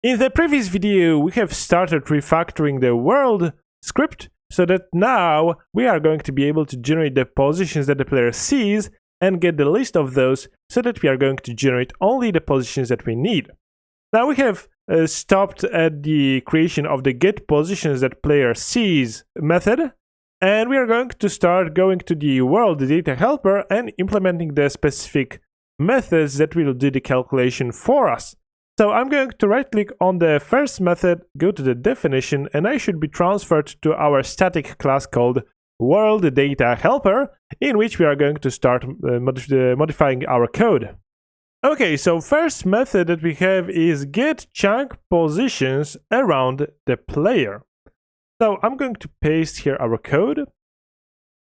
In the previous video, we have started refactoring the world script so that now we are going to be able to generate the positions that the player sees and get the list of those so that we are going to generate only the positions that we need. Now we have stopped at the creation of the get positions that player sees method, and we are going to start going to the world data helper and implementing the specific methods that will do the calculation for us. So I'm going to right click on the first method, go to the definition, and I should be transferred to our static class called world data helper, in which we are going to start modifying our code. Okay, so first method that we have is get chunk positions around the player. So I'm going to paste here our code.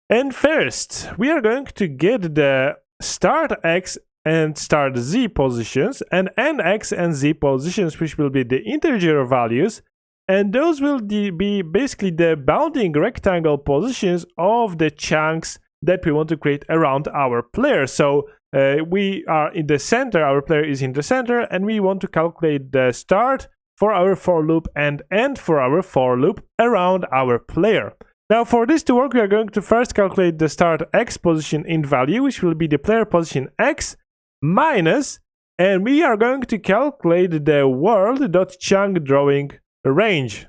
And first, we are going to get the start X and start Z positions and end X and Z positions, which will be the integer values. And those will be basically the bounding rectangle positions of the chunks that we want to create around our player. So we are in the center, our player is in the center, and we want to calculate the start for our for loop and end for our for loop around our player. Now for this to work, we are going to first calculate the start X position in value, which will be the player position X minus, and we are going to calculate the world.chunk drawing range.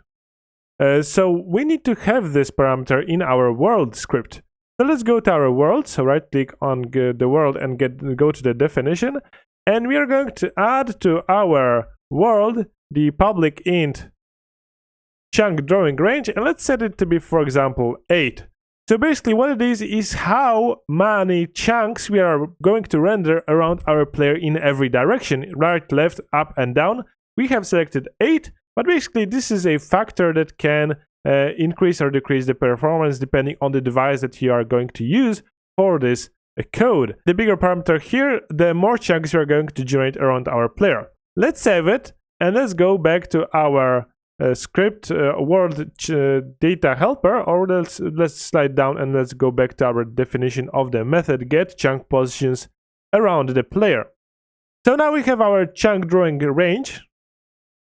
So we need to have this parameter in our world script. So let's go to our world. So right click on the world and go to the definition. And we are going to add to our world the public int chunk drawing range. And let's set it to be, for example, 8. So basically what it is how many chunks we are going to render around our player in every direction, right, left, up, and down. We have selected 8, but basically this is a factor that can increase or decrease the performance depending on the device that you are going to use for this code. The bigger parameter here, the more chunks we are going to generate around our player. Let's save it and let's go back to our script world data helper, or let's slide down and let's go back to our definition of the method get chunk positions around the player. So now we have our chunk drawing range.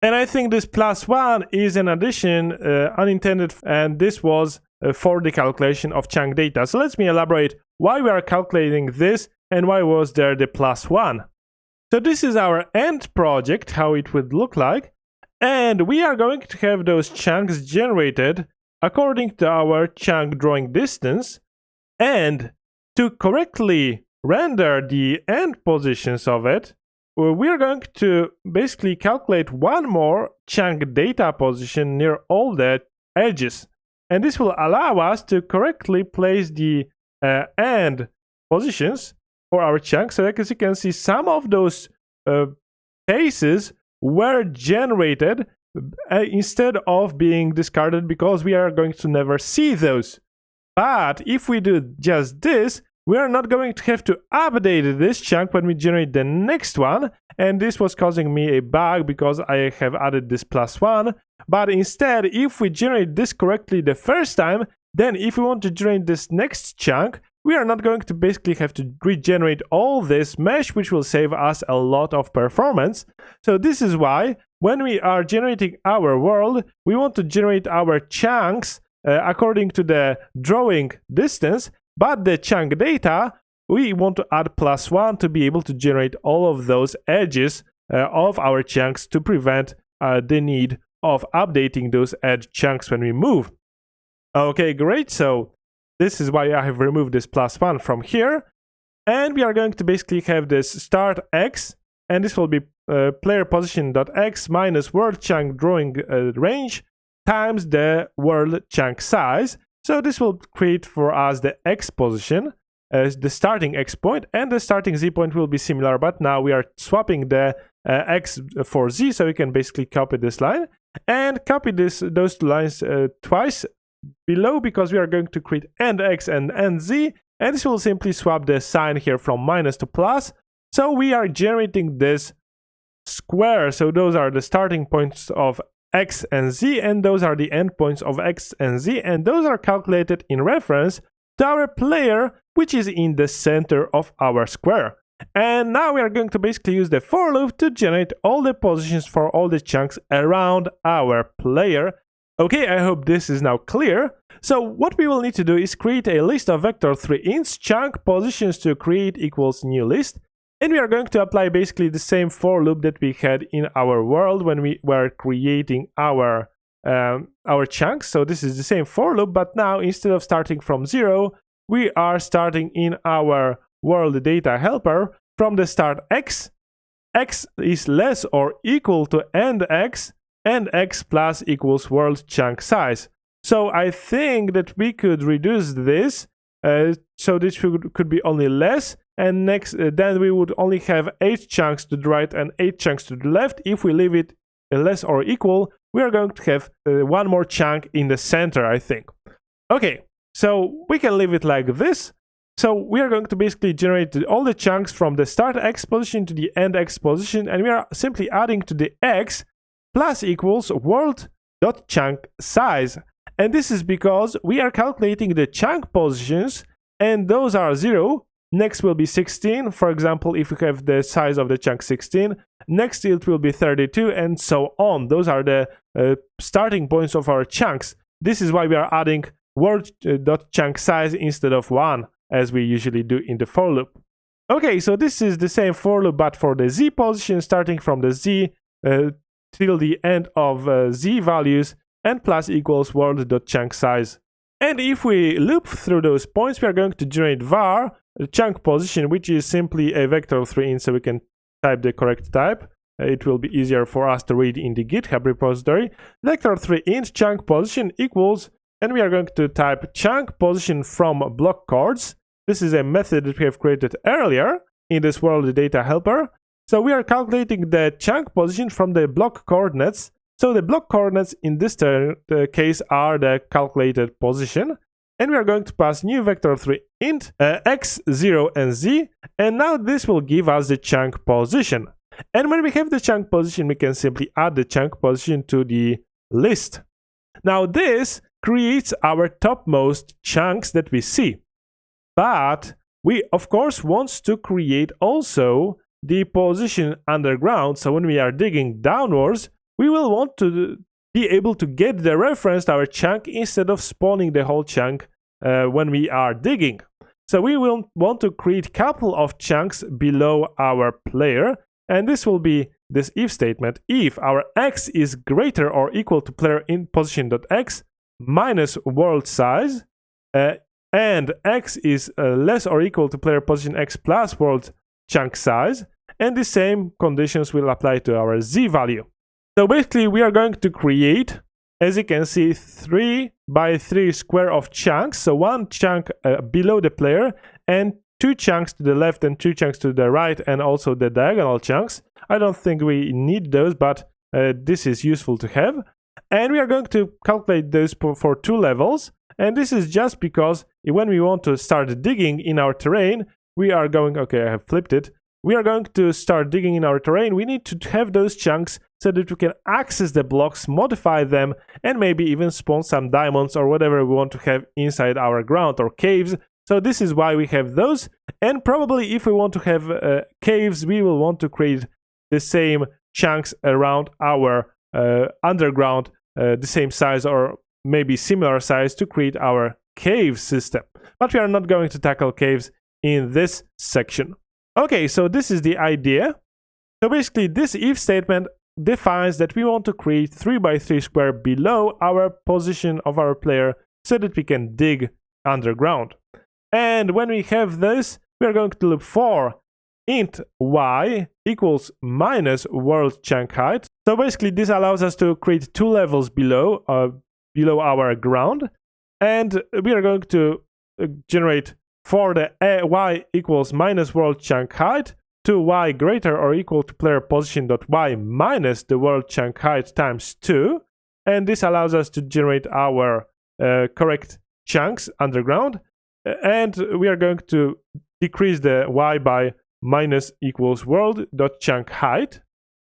And I think this +1 is an addition unintended, and this was for the calculation of chunk data. So let me elaborate why we are calculating this and why was there the +1. So this is our end project, how it would look like. And we are going to have those chunks generated according to our chunk drawing distance. And to correctly render the end positions of it, we're going to basically calculate one more chunk data position near all the edges. And this will allow us to correctly place the end positions for our chunks. So as you can see, some of those cases were generated instead of being discarded because we are going to never see those. But if we do just this, we are not going to have to update this chunk when we generate the next one. And this was causing me a bug because I have added this +1. But instead, if we generate this correctly the first time, then if we want to generate this next chunk, we are not going to basically have to regenerate all this mesh, which will save us a lot of performance. So this is why when we are generating our world, we want to generate our chunks according to the drawing distance, but the chunk data, we want to add +1 to be able to generate all of those edges of our chunks to prevent the need of updating those edge chunks when we move. Okay, great. So this is why I have removed this +1 from here. And we are going to basically have this start X, and this will be player position.x minus world chunk drawing range times the world chunk size. So this will create for us the X position, the starting X point, and the starting Z point will be similar, but now we are swapping the X for Z, so we can basically copy this line and copy those two lines twice below, because we are going to create end X and end Z, and this will simply swap the sign here from minus to plus. So we are generating this square. So those are the starting points of X and Z, and those are the endpoints of X and Z, and those are calculated in reference to our player, which is in the center of our square. And now we are going to basically use the for loop to generate all the positions for all the chunks around our player. Okay, I hope this is now clear. So what we will need to do is create a list of vector3int chunk positions to create equals new list. And we are going to apply basically the same for loop that we had in our world when we were creating our chunks. So this is the same for loop, but now instead of starting from 0, we are starting in our world data helper from the start x. X is less or equal to end x, and x plus equals world chunk size. So I think that we could reduce this, so this could be only less, and next then we would only have 8 chunks to the right and 8 chunks to the left. If we leave it less or equal, we are going to have one more chunk in the center, I think. Okay, so we can leave it like this. So we are going to basically generate all the chunks from the start x position to the end x position, and we are simply adding to the x plus equals world.chunk size. And this is because we are calculating the chunk positions, and those are 0. Next will be 16. For example, if we have the size of the chunk 16, next it will be 32, and so on. Those are the starting points of our chunks. This is why we are adding world.chunk size instead of 1, as we usually do in the for loop. Okay, so this is the same for loop, but for the z position, starting from the z till the end of z values, and plus equals world.chunk size. And if we loop through those points, we are going to generate var chunk position, which is simply a vector3int, so we can type the correct type. It will be easier for us to read in the GitHub repository. Vector3int chunk position equals, and we are going to type chunk position from block coords. This is a method that we have created earlier in this world data helper. So we are calculating the chunk position from the block coordinates. So the block coordinates in this case are the calculated position. And we are going to pass new vector3int x, 0, and z. And now this will give us the chunk position. And when we have the chunk position, we can simply add the chunk position to the list. Now this creates our topmost chunks that we see. But we, of course, want to create also the position underground. So when we are digging downwards, we will want to be able to get the reference to our chunk instead of spawning the whole chunk when we are digging. So we will want to create a couple of chunks below our player, and this will be this if statement. If our x is greater or equal to player in position.x minus world size, and x is less or equal to player position x plus world chunk size, and the same conditions will apply to our z value. So basically we are going to create, as you can see, 3 by 3 square of chunks. So one chunk below the player, and 2 chunks to the left and 2 chunks to the right, and also the diagonal chunks. I don't think we need those, but this is useful to have. And we are going to calculate those for 2 levels. And this is just because when we want to start digging in our terrain, we are going, okay, I have flipped it. We are going to start digging in our terrain. We need to have those chunks so that we can access the blocks, modify them, and maybe even spawn some diamonds or whatever we want to have inside our ground or caves. So this is why we have those. And probably if we want to have caves, we will want to create the same chunks around our underground, the same size or maybe similar size to create our cave system. But we are not going to tackle caves in this section. Okay, so this is the idea. So basically this if statement defines that we want to create 3 by 3 square below our position of our player so that we can dig underground. And when we have this, we are going to look for int y equals minus world chunk height. So basically this allows us to create 2 levels below our ground, and we are going to generate for the y equals minus world chunk height to y greater or equal to player position dot y minus the world chunk height times 2, and this allows us to generate our correct chunks underground. And we are going to decrease the y by minus equals world dot chunk height.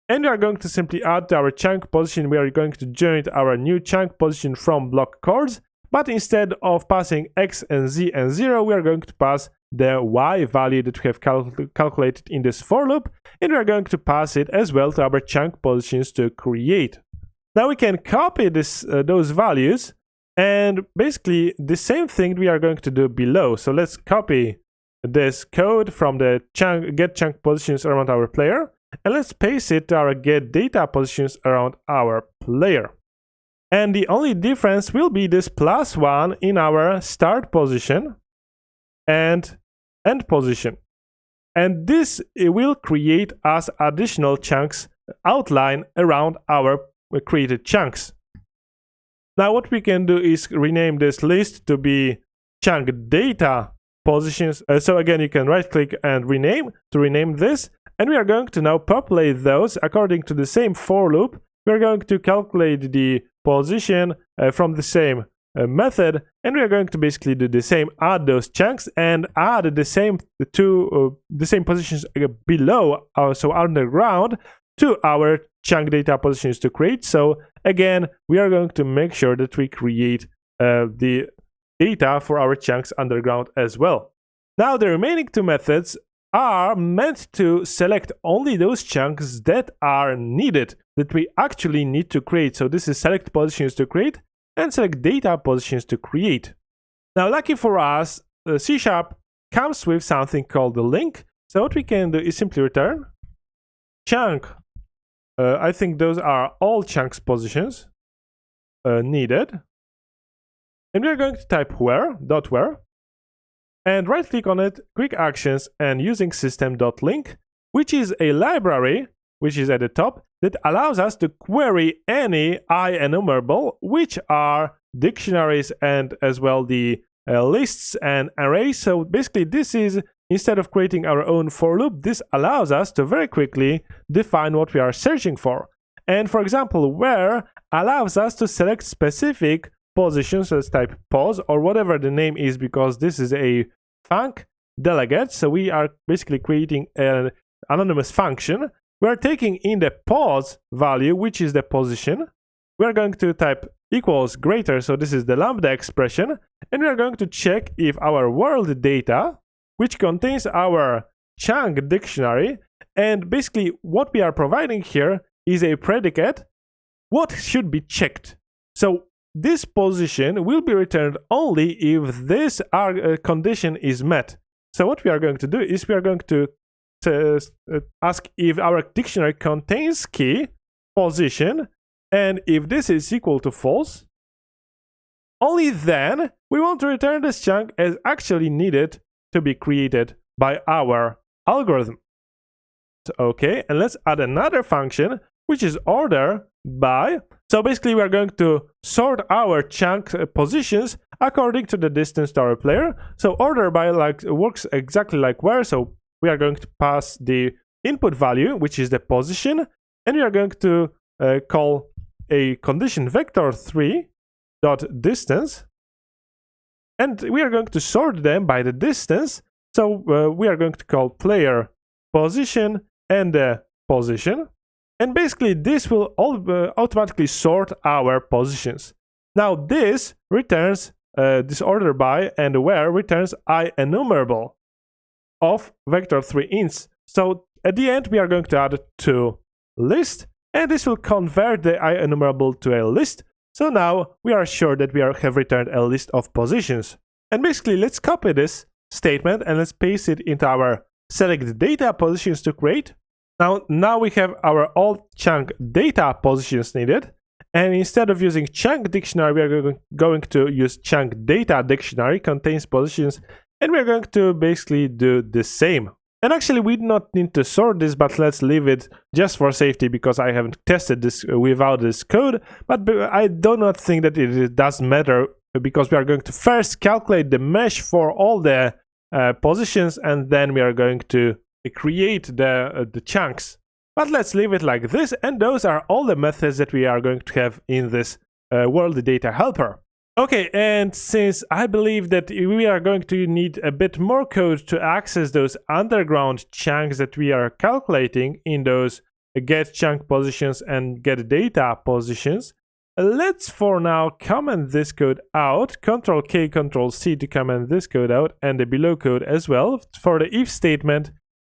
And we are going to simply add to our chunk position. We are going to generate our new chunk position from block coords. But instead of passing x and z and 0, we are going to pass the y value that we have calculated in this for loop, and we are going to pass it as well to our chunk positions to create. Now we can copy those values, and basically the same thing we are going to do below. So let's copy this code from the get chunk positions around our player, and let's paste it to our get data positions around our player. And the only difference will be this +1 in our start position and end position. And this will create us additional chunks outline around our created chunks. Now what we can do is rename this list to be chunk data positions. So again, you can right click and rename this, and we are going to now populate those according to the same for loop. We are going to calculate the position from the same method, and we are going to basically do the same, add those chunks and add the same positions below, so underground, to our chunk data positions to create. So again, we are going to make sure that we create the data for our chunks underground as well. Now the remaining two methods are meant to select only those chunks that are needed, that we actually need to create. So this is select positions to create and select data positions to create. Now lucky for us, C# comes with something called the link. So what we can do is simply return chunk. I think those are all chunks positions needed. And we are going to type where, and right click on it, quick actions, and using system.link, which is a library, which is at the top, that allows us to query any enumerable, which are dictionaries and as well the lists and arrays. So basically this is, instead of creating our own for loop, this allows us to very quickly define what we are searching for. And for example, where allows us to select specific positions. Let's type pos or whatever the name is, because this is a func delegate. So we are basically creating an anonymous function. We are taking in the pos value, which is the position. We are going to type equals greater, so this is the lambda expression, and we are going to check if our world data, which contains our chunk dictionary, and basically what we are providing here is a predicate, what should be checked. So this position will be returned only if this condition is met. So what we are going to do is we are going to ask if our dictionary contains key position, and if this is equal to false, only then we want to return this chunk as actually needed to be created by our algorithm. So, okay, and let's add another function, which is order by. So basically we are going to sort our chunk positions according to the distance to our player. So order by works exactly like where. So we are going to pass the input value, which is the position, and we are going to call a condition vector3 dot distance, and we are going to sort them by the distance. So we are going to call player position and the position, and basically this will automatically sort our positions. Now this returns this order by, and where returns enumerable of vector3 ints. So at the end we are going to add to list, and this will convert the enumerable to a list. So now we are sure that we have returned a list of positions. And basically let's copy this statement and let's paste it into our select data positions to create. Now we have our all chunk data positions needed, and instead of using chunk dictionary, we are going to use chunk data dictionary contains positions, and we're going to basically do the same. And actually we do not need to sort this, but let's leave it just for safety, because I haven't tested this without this code. But I do not think that it does matter, because we are going to first calculate the mesh for all the positions, and then we are going to create the chunks. But let's leave it like this, and those are all the methods that we are going to have in this world data helper. Okay, and since I believe that we are going to need a bit more code to access those underground chunks that we are calculating in those get chunk positions and get data positions, let's for now comment this code out, Ctrl-K, Ctrl-C to comment this code out, and the below code as well for the if statement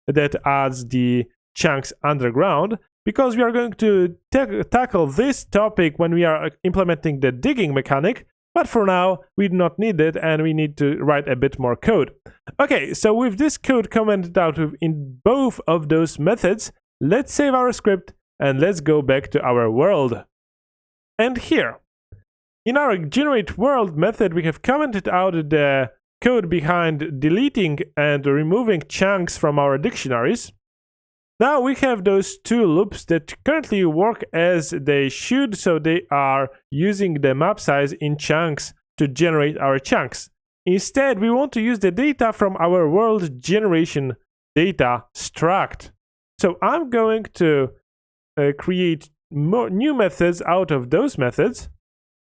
that adds the chunks underground, because we are going to tackle this topic when we are implementing the digging mechanic, but for now we do not need it and we need to write a bit more code. Okay, so with this code commented out in both of those methods, let's save our script and let's go back to our world. And here, in our generate world method, we have commented out the code behind deleting and removing chunks from our dictionaries. Now we have those two loops that currently work as they should, so they are using the map size in chunks to generate our chunks. Instead, we want to use the data from our world generation data struct. So I'm going to create more new methods out of those methods.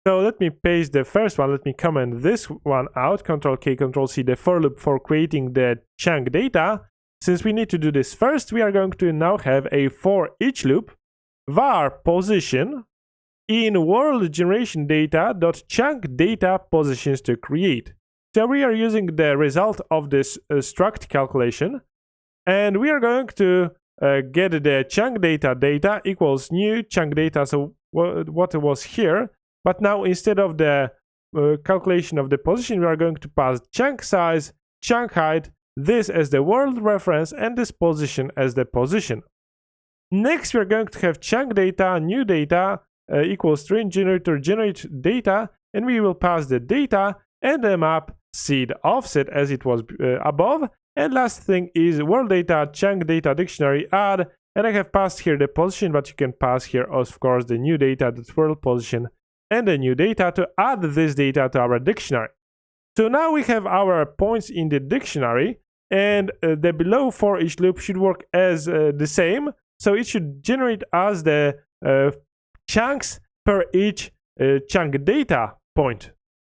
So let me paste the first one. Let me comment this one out, Ctrl-K, Ctrl-C, the for loop for creating the chunk data. Since we need to do this first, we are going to now have a for each loop var position in world generation data dot chunk data positions to create. So we are using the result of this struct calculation, and we are going to get the chunk data equals new chunk data, so what was here, but now instead of the calculation of the position, we are going to pass chunk size, chunk height, this as the world reference, and this position as the position. Next, we are going to have chunk data, new data equals string generator generate data, and we will pass the data and the map seed offset as it was above. And last thing is world data chunk data dictionary add, and I have passed here the position, but you can pass here of course the new data, the world position, and the new data to add this data to our dictionary. So now we have our points in the dictionary, and the below for each loop should work as the same. So it should generate us the chunks per each chunk data point.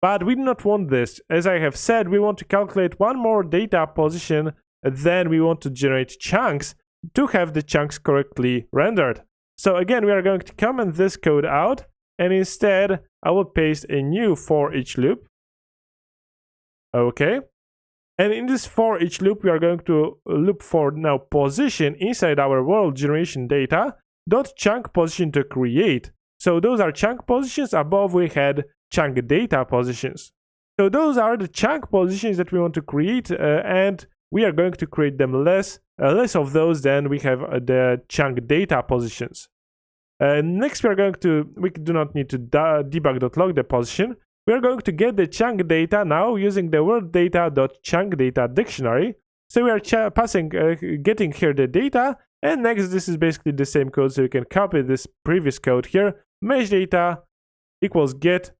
But we do not want this. As I have said, we want to calculate one more data position, then we want to generate chunks to have the chunks correctly rendered. So again, we are going to comment this code out, and instead I will paste a new for each loop. Okay, and in this for each loop, we are going to loop for now position inside our world generation data dot chunk position to create. So those are chunk positions. Above we had chunk data positions. So those are the chunk positions that we want to create, and we are going to create them less of those than we have the chunk data positions. Next, we do not need to debug.log the position. We are going to get the chunk data now using the world data.chunk data dictionary. So we are getting here the data, and next this is basically the same code, so you can copy this previous code here. Mesh data equals get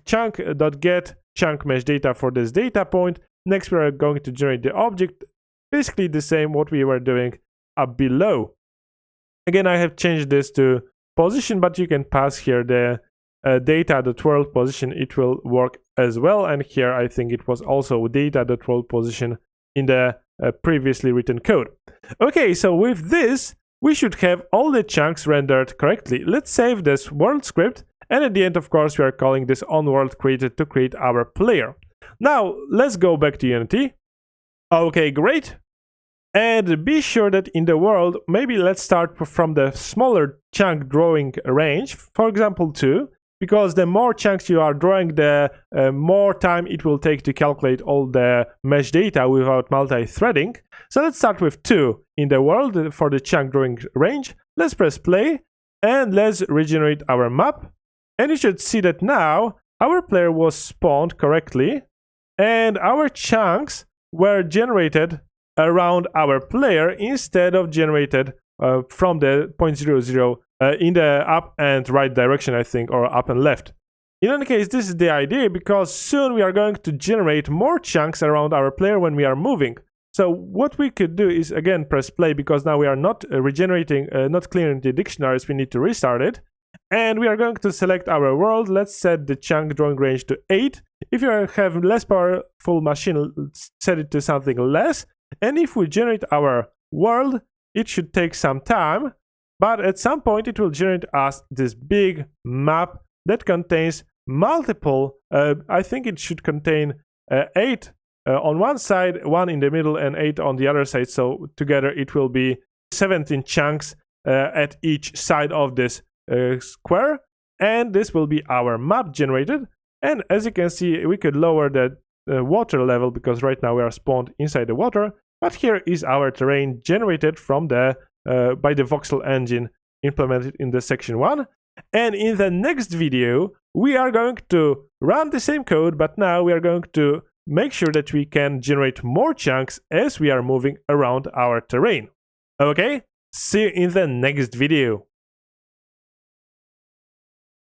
chunk.get chunk mesh data for this data point. Next we are going to generate the object, basically the same what we were doing up below. Again, I have changed this to position, but you can pass here the data.world position, it will work as well. And here I think it was also data.world position in the previously written code. Okay, so with this, we should have all the chunks rendered correctly. Let's save this world script, and at the end, of course, we are calling this onWorld created to create our player. Now, let's go back to Unity. Okay, great. And be sure that in the world, maybe let's start from the smaller chunk drawing range, for example 2, because the more chunks you are drawing, the more time it will take to calculate all the mesh data without multi-threading. So let's start with 2 in the world for the chunk drawing range. Let's press play, and let's regenerate our map. And you should see that now our player was spawned correctly, and our chunks were generated around our player instead of generated from the 0.00 in the up and right direction, I think, or up and left. In any case, this is the idea, because soon we are going to generate more chunks around our player when we are moving. So what we could do is, again, press play, because now we are not regenerating, not clearing the dictionaries, we need to restart it. And we are going to select our world. Let's set the chunk drawing range to 8. If you have less powerful machine, set it to something less. And if we generate our world, it should take some time, but at some point it will generate us this big map that contains multiple, I think it should contain 8 on one side, 1 in the middle, and 8 on the other side. So together it will be 17 chunks at each side of this square. And this will be our map generated. And as you can see, we could lower the water level because right now we are spawned inside the water. But here is our terrain generated from the by the voxel engine implemented in the section 1. And in the next video, we are going to run the same code, but now we are going to make sure that we can generate more chunks as we are moving around our terrain. Okay, see you in the next video.